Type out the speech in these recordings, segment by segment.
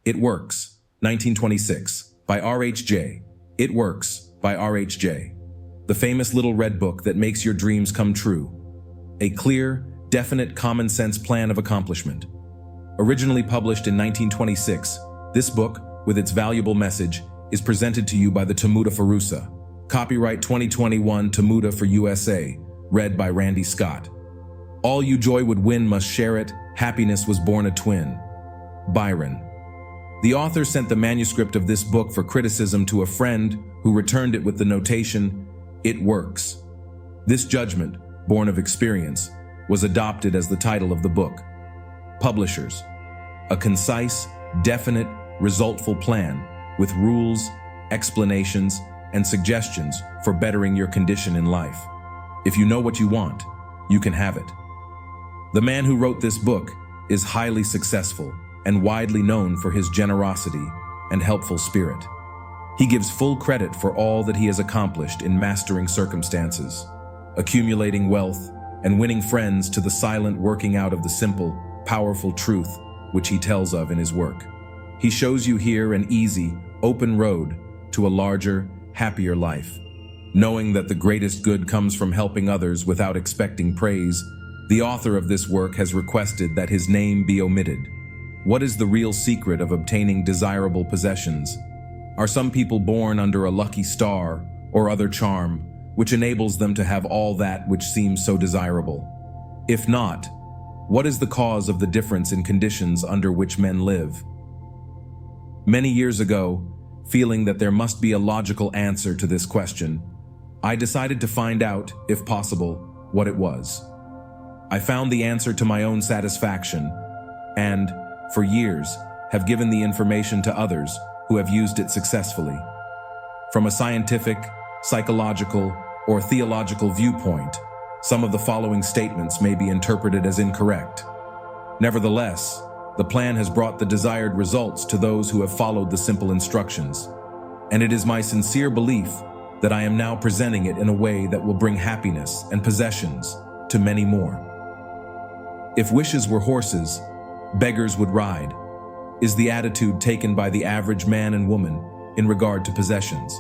It Works, 1926, by RHJ. It Works, by RHJ. The famous little red book that makes your dreams come true. A clear, definite, common-sense plan of accomplishment. Originally published in 1926, this book, with its valuable message, is presented to you by the Tomuda Farusa. Copyright 2021 Tomuda for USA, read by Randy Scott. All you joy would win must share it, happiness was born a twin. Byron. The author sent the manuscript of this book for criticism to a friend who returned it with the notation, "It works." This judgment, born of experience, was adopted as the title of the book. Publishers. A concise, definite, resultful plan with rules, explanations, and suggestions for bettering your condition in life. If you know what you want, you can have it. The man who wrote this book is highly successful and widely known for his generosity and helpful spirit. He gives full credit for all that he has accomplished in mastering circumstances, accumulating wealth, and winning friends to the silent working out of the simple, powerful truth which he tells of in his work. He shows you here an easy, open road to a larger, happier life. Knowing that the greatest good comes from helping others without expecting praise, the author of this work has requested that his name be omitted. What is the real secret of obtaining desirable possessions? Are some people born under a lucky star or other charm, which enables them to have all that which seems so desirable? If not, what is the cause of the difference in conditions under which men live? Many years ago, feeling that there must be a logical answer to this question, I decided to find out, if possible, what it was. I found the answer to my own satisfaction, and, for years, have given the information to others who have used it successfully. From a scientific, psychological, or theological viewpoint, some of the following statements may be interpreted as incorrect. Nevertheless, the plan has brought the desired results to those who have followed the simple instructions, and it is my sincere belief that I am now presenting it in a way that will bring happiness and possessions to many more. If wishes were horses, beggars would ride, is the attitude taken by the average man and woman in regard to possessions.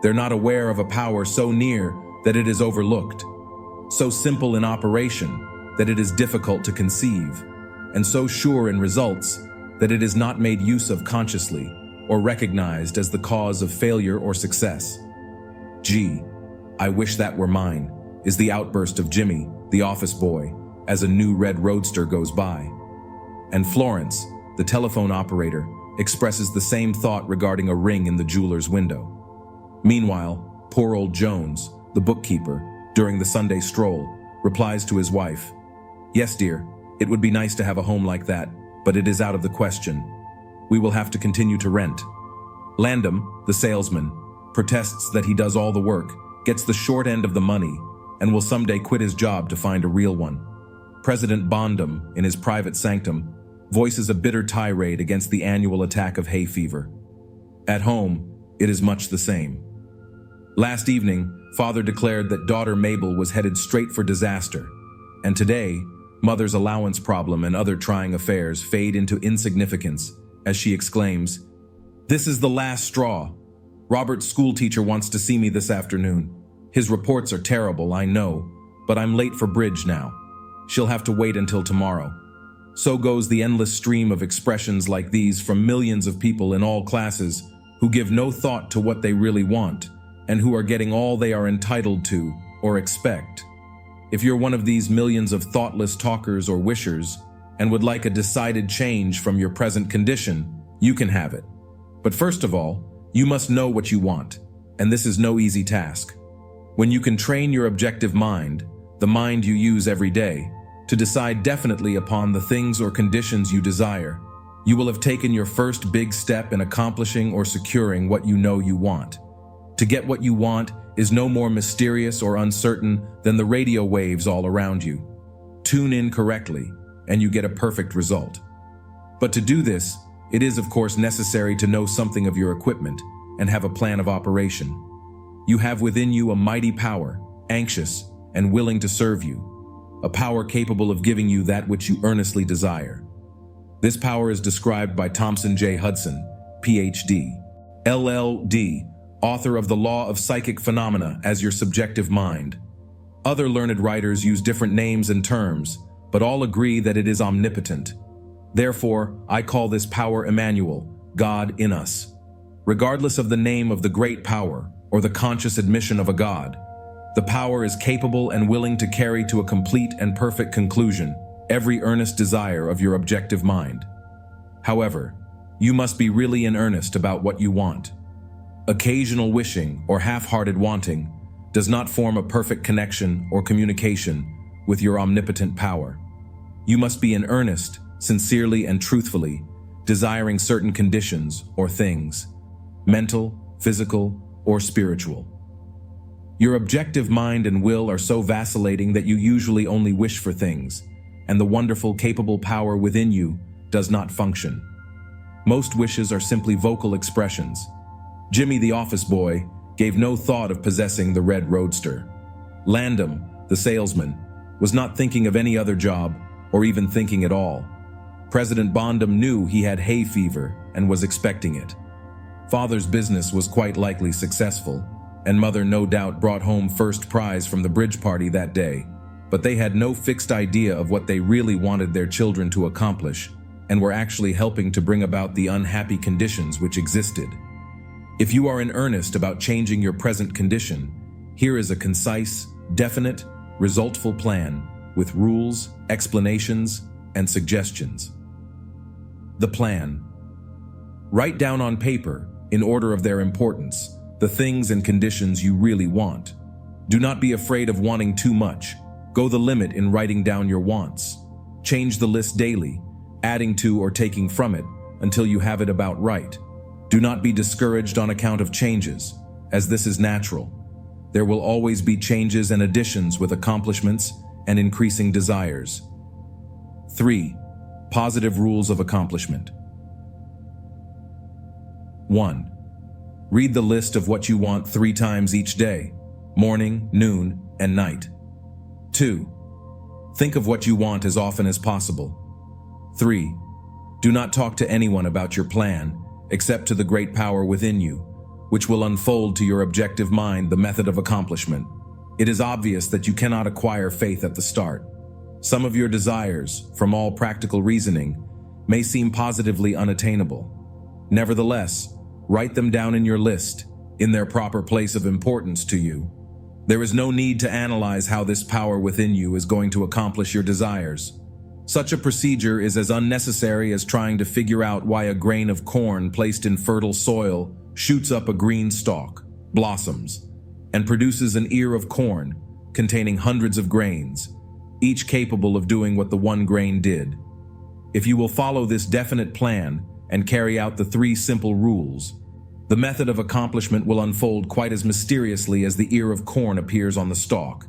They're not aware of a power so near that it is overlooked, so simple in operation that it is difficult to conceive, and so sure in results that it is not made use of consciously or recognized as the cause of failure or success. Gee, I wish that were mine, is the outburst of Jimmy, the office boy, as a new red roadster goes by. And Florence, the telephone operator, expresses the same thought regarding a ring in the jeweler's window. Meanwhile, poor old Jones, the bookkeeper, during the Sunday stroll, replies to his wife, "Yes, dear, it would be nice to have a home like that, but it is out of the question. We will have to continue to rent." Landum, the salesman, protests that he does all the work, gets the short end of the money, and will someday quit his job to find a real one. President Bondum, in his private sanctum, voices a bitter tirade against the annual attack of hay fever. At home, it is much the same. Last evening, father declared that daughter Mabel was headed straight for disaster, and today, mother's allowance problem and other trying affairs fade into insignificance as she exclaims, "This is the last straw. Robert's schoolteacher wants to see me this afternoon. His reports are terrible, I know, but I'm late for bridge now. She'll have to wait until tomorrow." So goes the endless stream of expressions like these from millions of people in all classes who give no thought to what they really want and who are getting all they are entitled to or expect. If you're one of these millions of thoughtless talkers or wishers and would like a decided change from your present condition, you can have it. But first of all, you must know what you want, and this is no easy task. When you can train your objective mind, the mind you use every day, to decide definitely upon the things or conditions you desire, you will have taken your first big step in accomplishing or securing what you know you want. To get what you want is no more mysterious or uncertain than the radio waves all around you. Tune in correctly, and you get a perfect result. But to do this, it is of course necessary to know something of your equipment and have a plan of operation. You have within you a mighty power, anxious and willing to serve you, a power capable of giving you that which you earnestly desire. This power is described by Thompson J. Hudson, Ph.D., LL.D., author of The Law of Psychic Phenomena, as your subjective mind. Other learned writers use different names and terms, but all agree that it is omnipotent. Therefore, I call this power Emmanuel, God in us. Regardless of the name of the great power or the conscious admission of a God, the power is capable and willing to carry to a complete and perfect conclusion every earnest desire of your objective mind. However, you must be really in earnest about what you want. Occasional wishing or half-hearted wanting does not form a perfect connection or communication with your omnipotent power. You must be in earnest, sincerely and truthfully, desiring certain conditions or things, mental, physical, or spiritual. Your objective mind and will are so vacillating that you usually only wish for things, and the wonderful, capable power within you does not function. Most wishes are simply vocal expressions. Jimmy the office boy gave no thought of possessing the red roadster. Landon, the salesman, was not thinking of any other job or even thinking at all. President Bondum knew he had hay fever and was expecting it. Father's business was quite likely successful, and Mother no doubt brought home first prize from the bridge party that day, but they had no fixed idea of what they really wanted their children to accomplish and were actually helping to bring about the unhappy conditions which existed. If you are in earnest about changing your present condition, here is a concise, definite, resultful plan with rules, explanations, and suggestions. The plan. Write down on paper, in order of their importance, the things and conditions you really want. Do not be afraid of wanting too much. Go the limit in writing down your wants. Change the list daily, adding to or taking from it until you have it about right. Do not be discouraged on account of changes, as this is natural. There will always be changes and additions with accomplishments and increasing desires. 3. Positive rules of accomplishment. 1. Read the list of what you want 3 times each day, morning, noon, and night. 2. Think of what you want as often as possible. 3. Do not talk to anyone about your plan, except to the great power within you, which will unfold to your objective mind the method of accomplishment. It is obvious that you cannot acquire faith at the start. Some of your desires, from all practical reasoning, may seem positively unattainable. Nevertheless, write them down in your list, in their proper place of importance to you. There is no need to analyze how this power within you is going to accomplish your desires. Such a procedure is as unnecessary as trying to figure out why a grain of corn placed in fertile soil shoots up a green stalk, blossoms, and produces an ear of corn containing hundreds of grains, each capable of doing what the one grain did. If you will follow this definite plan and carry out the 3 simple rules, the method of accomplishment will unfold quite as mysteriously as the ear of corn appears on the stalk,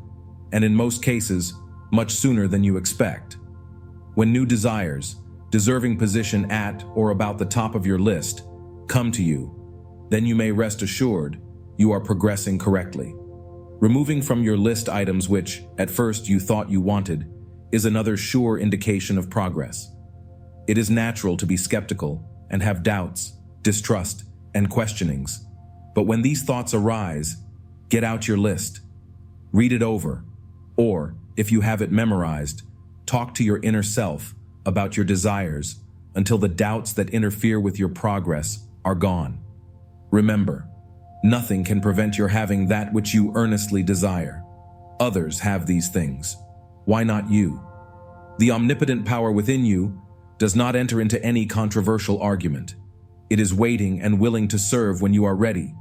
and in most cases, much sooner than you expect. When new desires, deserving position at or about the top of your list, come to you, then you may rest assured you are progressing correctly. Removing from your list items which, at first, you thought you wanted is another sure indication of progress. It is natural to be skeptical and have doubts, distrust, and questionings. But when these thoughts arise, get out your list, read it over, or, if you have it memorized, talk to your inner self about your desires until the doubts that interfere with your progress are gone. Remember, nothing can prevent your having that which you earnestly desire. Others have these things. Why not you? The omnipotent power within you does not enter into any controversial argument. It is waiting and willing to serve when you are ready.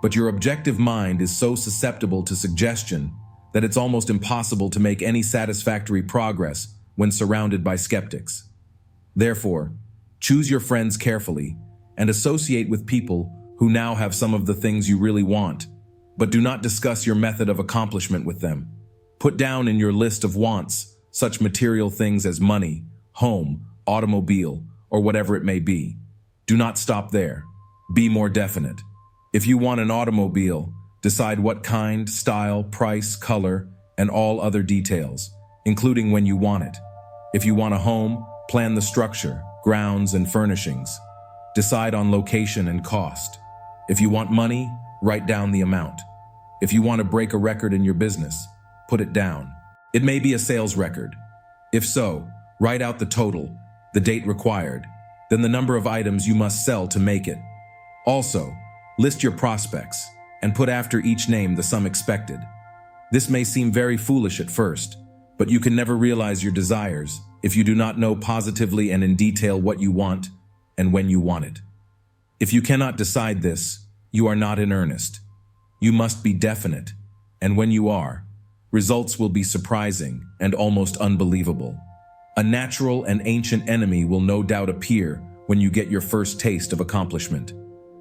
But your objective mind is so susceptible to suggestion that it's almost impossible to make any satisfactory progress when surrounded by skeptics. Therefore, choose your friends carefully and associate with people who now have some of the things you really want, but do not discuss your method of accomplishment with them. Put down in your list of wants such material things as money, home, automobile, or whatever it may be. Do not stop there. Be more definite. If you want an automobile, decide what kind, style, price, color, and all other details, including when you want it. If you want a home, plan the structure, grounds, and furnishings. Decide on location and cost. If you want money, write down the amount. If you want to break a record in your business, put it down. It may be a sales record. If so, write out the total, the date required, then the number of items you must sell to make it. Also, list your prospects and put after each name the sum expected. This may seem very foolish at first, but you can never realize your desires if you do not know positively and in detail what you want and when you want it. If you cannot decide this, you are not in earnest. You must be definite, and when you are, results will be surprising and almost unbelievable. A natural and ancient enemy will no doubt appear when you get your first taste of accomplishment.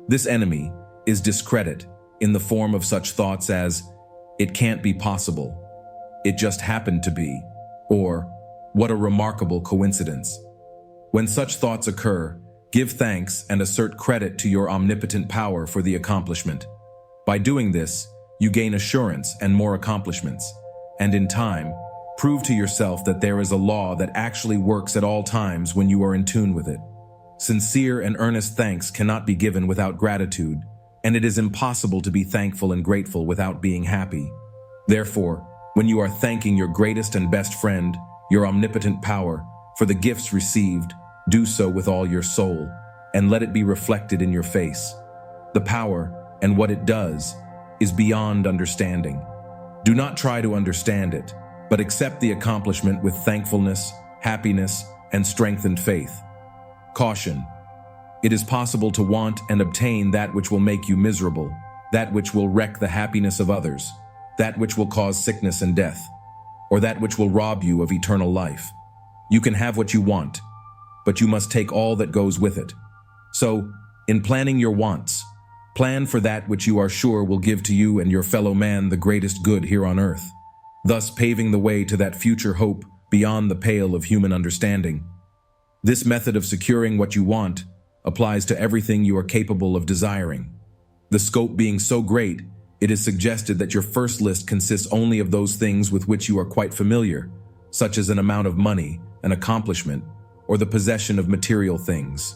This enemy is discredit in the form of such thoughts as, "It can't be possible," "It just happened to be," or "What a remarkable coincidence." When such thoughts occur, give thanks and assert credit to your omnipotent power for the accomplishment. By doing this, you gain assurance and more accomplishments, and in time, prove to yourself that there is a law that actually works at all times when you are in tune with it. Sincere and earnest thanks cannot be given without gratitude, and it is impossible to be thankful and grateful without being happy. Therefore, when you are thanking your greatest and best friend, your omnipotent power, for the gifts received, do so with all your soul, and let it be reflected in your face. The power, and what it does, is beyond understanding. Do not try to understand it, but accept the accomplishment with thankfulness, happiness, and strengthened faith. Caution. It is possible to want and obtain that which will make you miserable, that which will wreck the happiness of others, that which will cause sickness and death, or that which will rob you of eternal life. You can have what you want, but you must take all that goes with it. So, in planning your wants, plan for that which you are sure will give to you and your fellow man the greatest good here on earth, thus paving the way to that future hope beyond the pale of human understanding. This method of securing what you want applies to everything you are capable of desiring. The scope being so great, it is suggested that your first list consists only of those things with which you are quite familiar, such as an amount of money, an accomplishment, or the possession of material things.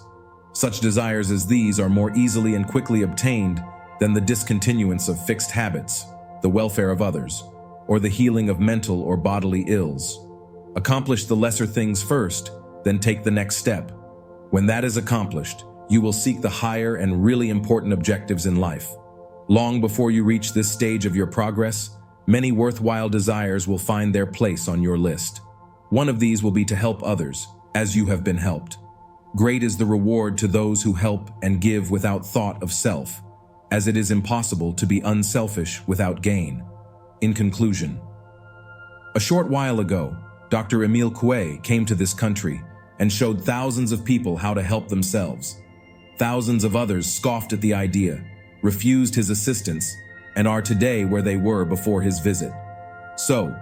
Such desires as these are more easily and quickly obtained than the discontinuance of fixed habits, the welfare of others, or the healing of mental or bodily ills. Accomplish the lesser things first, then take the next step. When that is accomplished, you will seek the higher and really important objectives in life. Long before you reach this stage of your progress, many worthwhile desires will find their place on your list. One of these will be to help others, as you have been helped. Great is the reward to those who help and give without thought of self, as it is impossible to be unselfish without gain. In conclusion, a short while ago, Dr. Emile Coué came to this country and showed thousands of people how to help themselves. Thousands of others scoffed at the idea, refused his assistance, and are today where they were before his visit. So,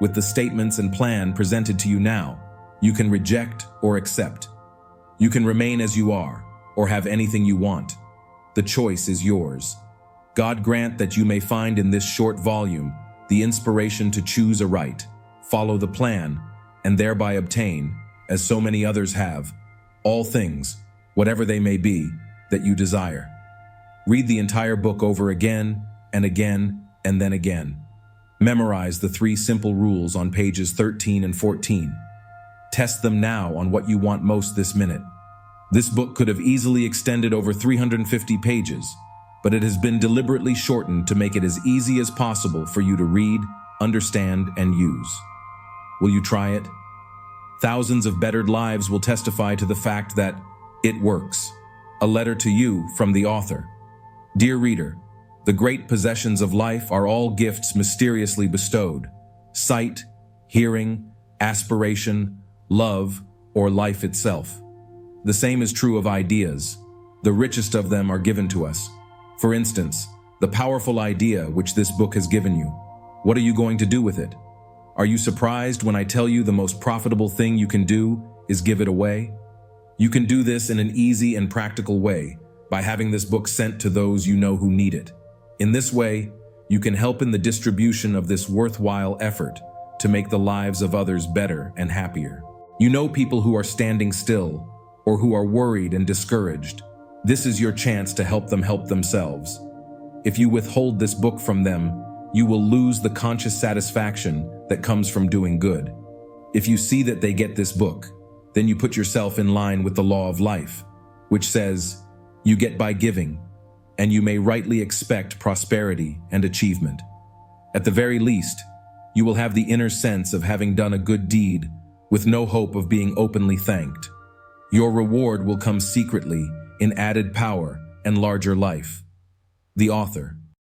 with the statements and plan presented to you now, you can reject or accept. You can remain as you are, or have anything you want. The choice is yours. God grant that you may find in this short volume the inspiration to choose aright, follow the plan, and thereby obtain, as so many others have, all things, whatever they may be, that you desire. Read the entire book over again and again and then again. Memorize the 3 simple rules on pages 13 and 14. Test them now on what you want most this minute. This book could have easily extended over 350 pages, but it has been deliberately shortened to make it as easy as possible for you to read, understand, and use. Will you try it? Thousands of bettered lives will testify to the fact that it works. A letter to you from the author. Dear reader, the great possessions of life are all gifts mysteriously bestowed. Sight, hearing, aspiration, love, or life itself. The same is true of ideas. The richest of them are given to us. For instance, the powerful idea which this book has given you. What are you going to do with it? Are you surprised when I tell you the most profitable thing you can do is give it away? You can do this in an easy and practical way by having this book sent to those you know who need it. In this way, you can help in the distribution of this worthwhile effort to make the lives of others better and happier. You know people who are standing still, or who are worried and discouraged. This is your chance to help them help themselves. If you withhold this book from them, you will lose the conscious satisfaction that comes from doing good. If you see that they get this book, then you put yourself in line with the law of life, which says, you get by giving, and you may rightly expect prosperity and achievement. At the very least, you will have the inner sense of having done a good deed with no hope of being openly thanked. Your reward will come secretly in added power and larger life. The author.